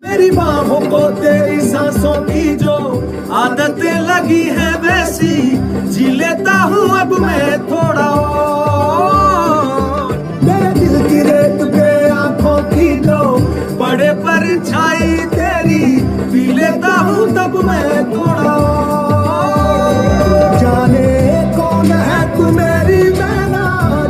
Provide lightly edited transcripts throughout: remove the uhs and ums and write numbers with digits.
मेरी बाहों को तेरी सांसों की जो आदतें लगी है वैसी जी लेता हूँ अब मैं थोड़ा और। मेरे दिल की रेत पे आंखों की जो बड़े परछाई तेरी पी लेता हूँ तब मैं थोड़ा और। जाने कौन है तू मेरी मैं ना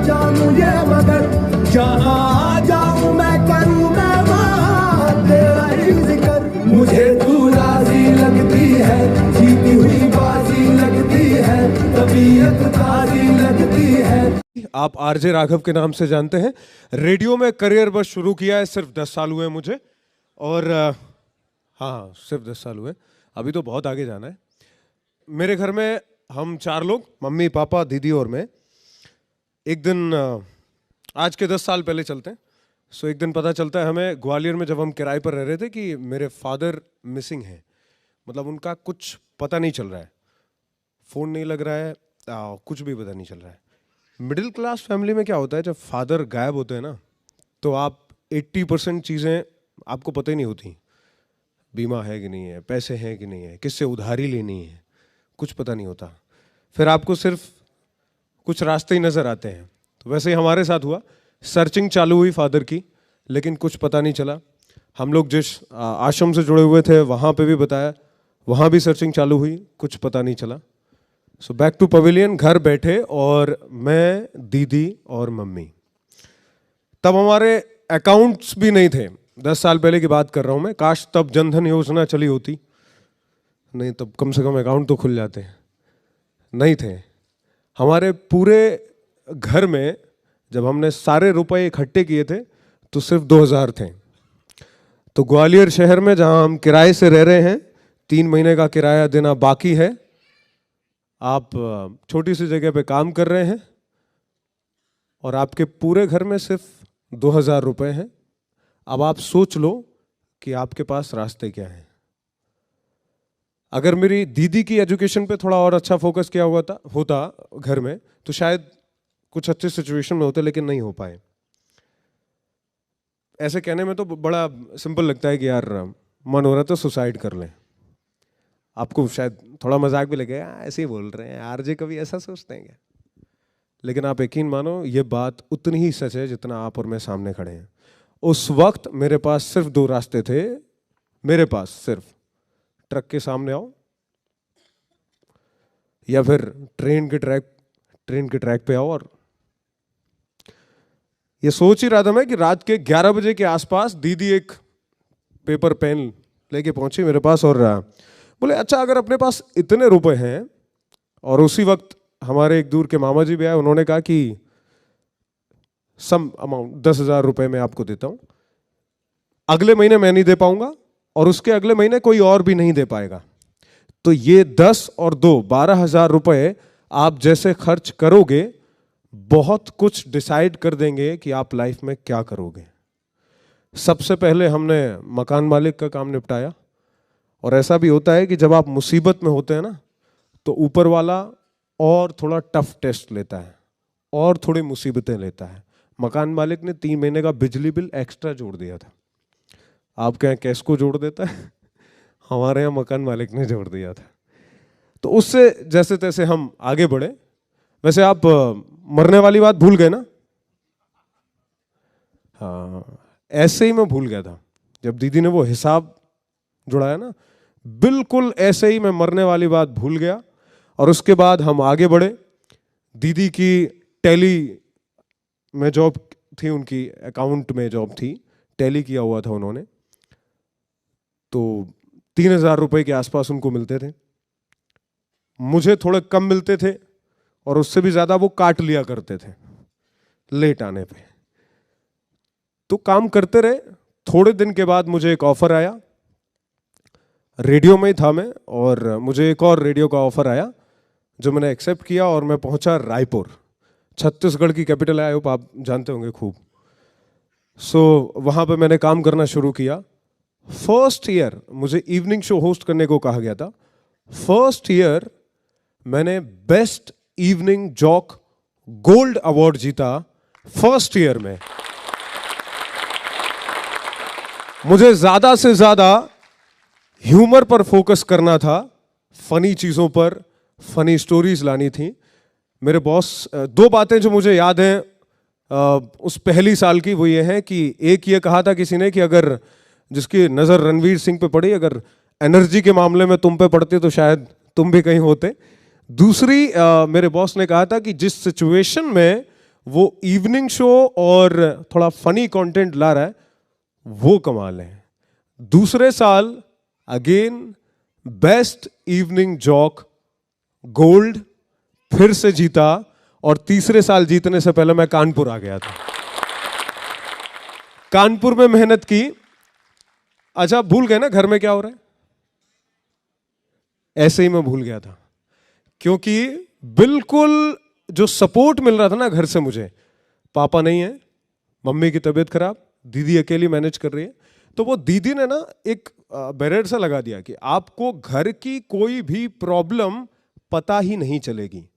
जानू ये मगर जहाँ जाऊँ मैं करूँ मैं वहाँ तेरा ही जिक्र। मुझे तू राजी लगती है जीती हुई बाजी लगती है तबीयत ताजी लगती है। आप आरजे राघव के नाम से जानते हैं। रेडियो में करियर बस शुरू किया है, सिर्फ 10 साल हुए मुझे। और हाँ, सिर्फ 10 साल हुए, अभी तो बहुत आगे जाना है। मेरे घर में हम 4 लोग, मम्मी पापा दीदी और मैं। एक दिन आज के 10 साल पहले चलते हैं। सो एक दिन पता चलता है हमें ग्वालियर में, जब हम किराए पर रह रहे थे, कि मेरे फादर मिसिंग हैं। मतलब उनका कुछ पता नहीं चल रहा है, फ़ोन नहीं लग रहा है, कुछ भी पता नहीं चल रहा है। मिडिल क्लास फैमिली में क्या होता है, जब फादर गायब होते हैं ना, तो आप 80% चीज़ें आपको पता ही नहीं होती। बीमा है कि नहीं है, पैसे हैं कि नहीं है, किससे उधारी लेनी है, कुछ पता नहीं होता। फिर आपको सिर्फ कुछ रास्ते ही नज़र आते हैं। तो वैसे ही हमारे साथ हुआ। सर्चिंग चालू हुई फादर की, लेकिन कुछ पता नहीं चला। हम लोग जिस आश्रम से जुड़े हुए थे वहाँ पे भी बताया, वहाँ भी सर्चिंग चालू हुई, कुछ पता नहीं चला। सो बैक टू पवेलियन घर बैठे, और मैं, दीदी और मम्मी। तब हमारे अकाउंट्स भी नहीं थे। 10 साल पहले की बात कर रहा हूँ मैं। काश तब जनधन योजना चली होती, नहीं तब कम से कम अकाउंट तो खुल जाते। नहीं थे। हमारे पूरे घर में जब हमने सारे रुपए इकट्ठे किए थे तो सिर्फ 2000 थे। तो ग्वालियर शहर में जहाँ हम किराए से रह रहे हैं, 3 महीने का किराया देना बाकी है। आप छोटी सी जगह पे काम कर रहे हैं और आपके पूरे घर में सिर्फ 2000 रुपए हैं। अब आप सोच लो कि आपके पास रास्ते क्या हैं। अगर मेरी दीदी की एजुकेशन पे थोड़ा और अच्छा फोकस किया हुआ होता घर में, तो शायद कुछ अच्छे सिचुएशन में होते, लेकिन नहीं हो पाए। ऐसे कहने में तो बड़ा सिंपल लगता है कि यार मन हो रहा तो सुसाइड कर लें। आपको शायद थोड़ा मजाक भी लगेगा, ऐसे ही बोल रहे हैं, आरजे कभी ऐसा सोचते हैं क्या? लेकिन आप यकीन मानो, ये बात उतनी ही सच है जितना आप और मैं सामने खड़े हैं। उस वक्त मेरे पास सिर्फ 2 रास्ते थे। मेरे पास सिर्फ ट्रक के सामने आओ, या फिर ट्रेन के ट्रैक पे आओ। और ये सोच ही रहा था मैं कि रात के 11 बजे के आसपास दीदी एक पेपर पेन लेके पहुंची मेरे पास और बोले, अच्छा अगर अपने पास इतने रुपए हैं, और उसी वक्त हमारे एक दूर के मामा जी भी आए, उन्होंने कहा कि सम अमाउंट 10,000 रुपए मैं आपको देता हूं, अगले महीने मैं नहीं दे पाऊंगा और उसके अगले महीने कोई और भी नहीं दे पाएगा, तो ये 10 और 2 12,000 रुपए आप जैसे खर्च करोगे, बहुत कुछ डिसाइड कर देंगे कि आप लाइफ में क्या करोगे। सबसे पहले हमने मकान मालिक का काम निपटाया। और ऐसा भी होता है कि जब आप मुसीबत में होते हैं ना, तो ऊपर वाला और थोड़ा टफ टेस्ट लेता है और थोड़ी मुसीबतें लेता है। मकान मालिक ने 3 महीने का बिजली बिल एक्स्ट्रा जोड़ दिया था। आपके यहाँ कैसको जोड़ देता है, हमारे यहाँ मकान मालिक ने जोड़ दिया था। तो उससे जैसे तैसे हम आगे बढ़े। वैसे आप मरने वाली बात भूल गए ना? हाँ, ऐसे ही मैं भूल गया था जब दीदी ने वो हिसाब जुड़ाया ना, बिल्कुल ऐसे ही मैं मरने वाली बात भूल गया। और उसके बाद हम आगे बढ़े। दीदी की टैली में जॉब थी, उनकी अकाउंट में जॉब थी, टैली किया हुआ था उन्होंने, तो 3,000 रुपए के आसपास उनको मिलते थे। मुझे थोड़े कम मिलते थे और उससे भी ज्यादा वो काट लिया करते थे लेट आने पे। तो काम करते रहे। थोड़े दिन के बाद मुझे एक ऑफर आया, रेडियो में ही था मैं, और मुझे एक और रेडियो का ऑफर आया जो मैंने एक्सेप्ट किया और मैं पहुंचा रायपुर। छत्तीसगढ़ की कैपिटल है, आप जानते होंगे खूब। सो वहाँ पे मैंने काम करना शुरू किया। फर्स्ट ईयर मुझे इवनिंग शो होस्ट करने को कहा गया था। फर्स्ट ईयर मैंने best evening jock gold award जीता फर्स्ट ईयर में। मुझे ज्यादा से ज्यादा ह्यूमर पर फोकस करना था, फनी चीजों पर, फनी स्टोरीज लानी थी। मेरे बॉस, दो बातें जो मुझे याद हैं उस पहली साल की, वो ये है कि एक ये कहा था किसी ने कि अगर जिसकी नज़र रणवीर सिंह पे पड़ी, अगर एनर्जी के मामले में तुम पे पड़ती तो शायद तुम भी कहीं होते। दूसरी, मेरे बॉस ने कहा था कि जिस सिचुएशन में वो इवनिंग शो और थोड़ा फनी कंटेंट ला रहा है वो कमाल है। दूसरे साल again best evening jock gold फिर से जीता, और तीसरे साल जीतने से पहले मैं कानपुर आ गया था। कानपुर में मेहनत की। अच्छा, भूल गए ना घर में क्या हो रहा है? ऐसे ही मैं भूल गया था, क्योंकि बिल्कुल जो सपोर्ट मिल रहा था ना घर से मुझे, पापा नहीं है, मम्मी की तबीयत खराब, दीदी अकेली मैनेज कर रही है, तो वो दीदी ने ना एक बैरियर सा लगा दिया कि आपको घर की कोई भी प्रॉब्लम पता ही नहीं चलेगी,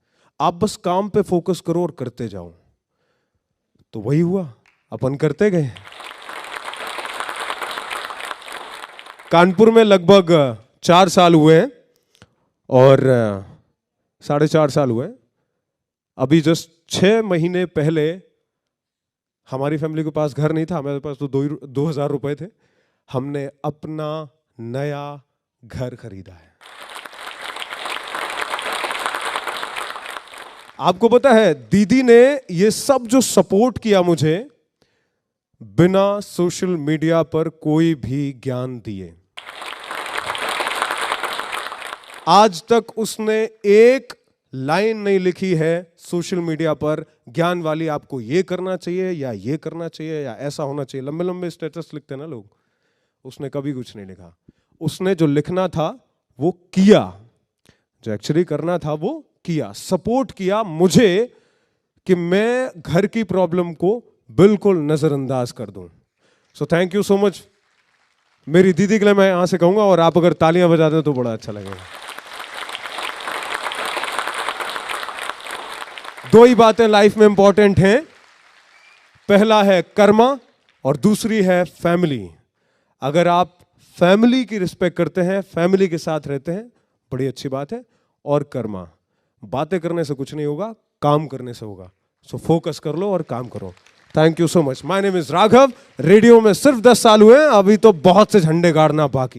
आप बस काम पे फोकस करो और करते जाओ। तो वही हुआ, अपन करते गए। कानपुर में लगभग 4 साल हुए हैं और 4.5 साल हुए। अभी जस्ट 6 महीने पहले हमारी फैमिली के पास घर नहीं था, हमारे पास तो 2,000 रुपए थे। हमने अपना नया घर खरीदा है। आपको पता है, दीदी ने ये सब जो सपोर्ट किया मुझे, बिना सोशल मीडिया पर कोई भी ज्ञान दिए। आज तक उसने एक लाइन नहीं लिखी है सोशल मीडिया पर ज्ञान वाली, आपको ये करना चाहिए या ये करना चाहिए या ऐसा होना चाहिए। लंबे लंबे स्टेटस लिखते हैं ना लोग, उसने कभी कुछ नहीं लिखा। उसने जो लिखना था वो किया, जो एक्चुअली करना था वो किया, सपोर्ट किया मुझे कि मैं घर की प्रॉब्लम को बिल्कुल नजरअंदाज कर दूं। So thank you so much मेरी दीदी के लिए, मैं यहां से कहूंगा, और आप अगर तालियां बजा दें तो बड़ा अच्छा लगेगा। दो ही बातें लाइफ में इंपॉर्टेंट हैं, पहला है कर्मा और दूसरी है फैमिली। अगर आप फैमिली की रिस्पेक्ट करते हैं, फैमिली के साथ रहते हैं, बड़ी अच्छी बात है। और कर्मा, बातें करने से कुछ नहीं होगा, काम करने से होगा। सो फोकस कर लो और काम करो। Thank you so much. My name is Raghav. Radio में सिर्फ 10 साल हुए, अभी तो बहुत से झंडे गाड़ना बाकी।